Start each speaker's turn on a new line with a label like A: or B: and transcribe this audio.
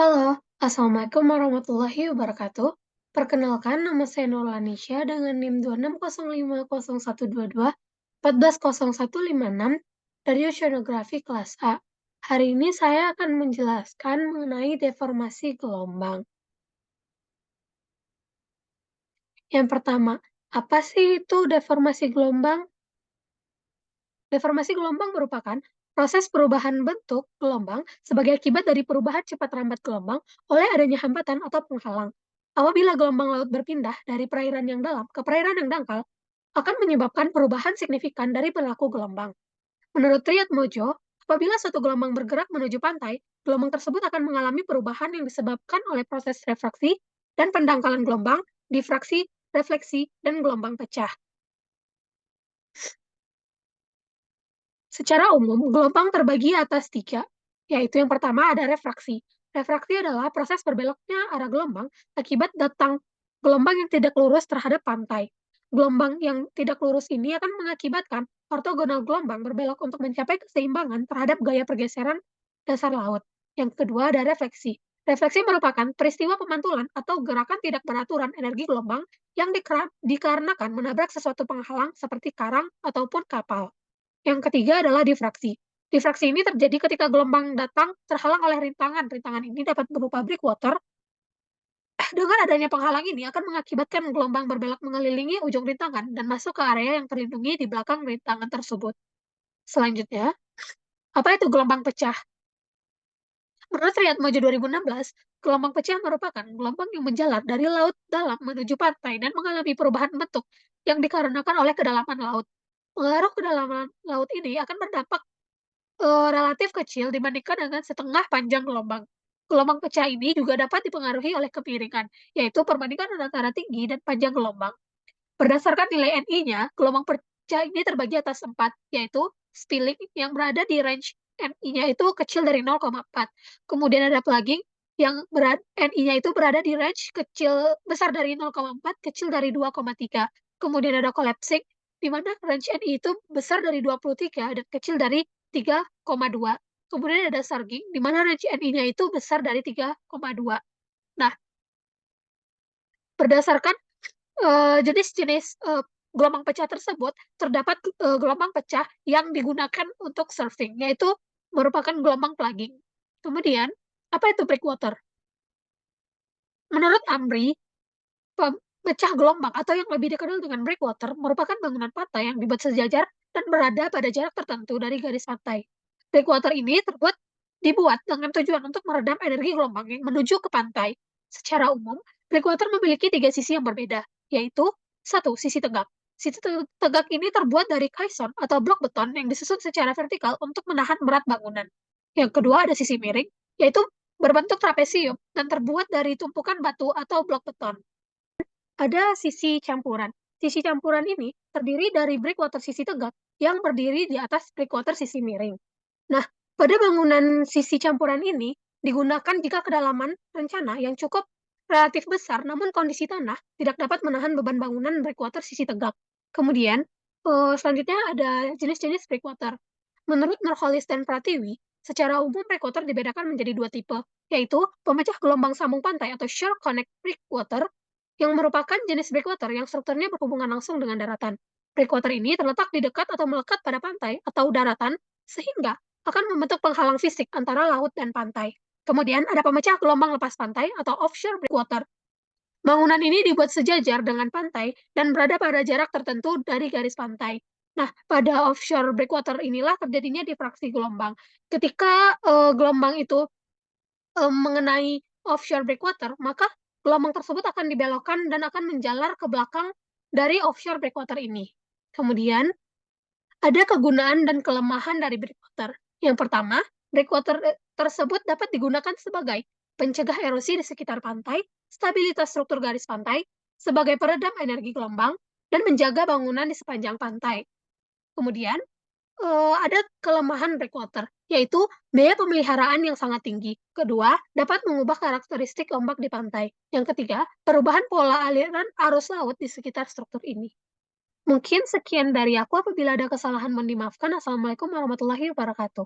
A: Halo, Assalamualaikum warahmatullahi wabarakatuh. Perkenalkan, nama saya Nurlanisha dengan NIM 26050122 dari Oceanografi kelas A. Hari ini saya akan menjelaskan mengenai deformasi gelombang. Yang pertama, apa sih itu deformasi gelombang? Deformasi gelombang merupakan proses perubahan bentuk gelombang sebagai akibat dari perubahan cepat lambat gelombang oleh adanya hambatan atau penghalang. Apabila gelombang laut berpindah dari perairan yang dalam ke perairan yang dangkal, akan menyebabkan perubahan signifikan dari perilaku gelombang. Menurut Triatmojo, apabila suatu gelombang bergerak menuju pantai, gelombang tersebut akan mengalami perubahan yang disebabkan oleh proses refraksi dan pendangkalan gelombang, difraksi, refleksi, dan gelombang pecah. Secara umum, gelombang terbagi atas tiga, yaitu yang pertama ada refraksi. Refraksi adalah proses berbeloknya arah gelombang akibat datang gelombang yang tidak lurus terhadap pantai. Gelombang yang tidak lurus ini akan mengakibatkan ortogonal gelombang berbelok untuk mencapai keseimbangan terhadap gaya pergeseran dasar laut. Yang kedua ada refleksi. Refleksi merupakan peristiwa pemantulan atau gerakan tidak beraturan energi gelombang yang dikarenakan menabrak sesuatu penghalang seperti karang ataupun kapal. Yang ketiga adalah difraksi. Difraksi ini terjadi ketika gelombang datang terhalang oleh rintangan. Rintangan ini dapat berupa breakwater. Dengan adanya penghalang ini akan mengakibatkan gelombang berbelok mengelilingi ujung rintangan dan masuk ke area yang terlindungi di belakang rintangan tersebut. Selanjutnya, apa itu gelombang pecah? Menurut Triatmojo 2016, gelombang pecah merupakan gelombang yang menjalar dari laut dalam menuju pantai dan mengalami perubahan bentuk yang dikarenakan oleh kedalaman laut. Pengaruh kedalaman laut ini akan berdampak relatif kecil dibandingkan dengan setengah panjang gelombang. Gelombang pecah ini juga dapat dipengaruhi oleh kemiringan, yaitu perbandingan antara tinggi dan panjang gelombang. Berdasarkan nilai NI-nya, gelombang pecah ini terbagi atas 4, yaitu spilling yang berada di range NI-nya itu kecil dari 0,4. Kemudian ada plugging yang NI-nya itu berada di range besar dari 0,4, kecil dari 2,3. Kemudian ada collapsing, di mana range NI itu besar dari 23 dan kecil dari 3,2. Kemudian ada surging, di mana range NI-nya itu besar dari 3,2. Nah, berdasarkan jenis-jenis gelombang pecah tersebut, terdapat gelombang pecah yang digunakan untuk surfing, yaitu merupakan gelombang plugging. Kemudian, apa itu breakwater? Menurut Amri, pecah gelombang atau yang lebih dikenal dengan breakwater merupakan bangunan pantai yang dibuat sejajar dan berada pada jarak tertentu dari garis pantai. Breakwater ini dibuat dengan tujuan untuk meredam energi gelombang yang menuju ke pantai. Secara umum, breakwater memiliki tiga sisi yang berbeda, yaitu satu, sisi tegak. Sisi tegak ini terbuat dari caisson atau blok beton yang disusun secara vertikal untuk menahan berat bangunan. Yang kedua ada sisi miring, yaitu berbentuk trapesium dan terbuat dari tumpukan batu atau blok beton. Ada sisi campuran. Sisi campuran ini terdiri dari breakwater sisi tegak yang berdiri di atas breakwater sisi miring. Nah, pada bangunan sisi campuran ini digunakan jika kedalaman rencana yang cukup relatif besar, namun kondisi tanah tidak dapat menahan beban bangunan breakwater sisi tegak. Kemudian, selanjutnya ada jenis-jenis breakwater. Menurut Nurholis dan Pratiwi, secara umum breakwater dibedakan menjadi dua tipe, yaitu pemecah gelombang sambung pantai atau shore connect breakwater, yang merupakan jenis breakwater yang strukturnya berhubungan langsung dengan daratan. Breakwater ini terletak di dekat atau melekat pada pantai atau daratan, sehingga akan membentuk penghalang fisik antara laut dan pantai. Kemudian ada pemecah gelombang lepas pantai atau offshore breakwater. Bangunan ini dibuat sejajar dengan pantai dan berada pada jarak tertentu dari garis pantai. Nah, pada offshore breakwater inilah terjadinya difraksi gelombang. Ketika gelombang itu mengenai offshore breakwater, maka gelombang tersebut akan dibelokkan dan akan menjalar ke belakang dari offshore breakwater ini. Kemudian, ada kegunaan dan kelemahan dari breakwater. Yang pertama, breakwater tersebut dapat digunakan sebagai pencegah erosi di sekitar pantai, stabilitas struktur garis pantai, sebagai peredam energi gelombang, dan menjaga bangunan di sepanjang pantai. Kemudian, ada kelemahan breakwater, yaitu biaya pemeliharaan yang sangat tinggi. Kedua, dapat mengubah karakteristik ombak di pantai. Yang ketiga, perubahan pola aliran arus laut di sekitar struktur ini. Mungkin sekian dari aku. Apabila ada kesalahan mohon dimaafkan. Assalamualaikum warahmatullahi wabarakatuh.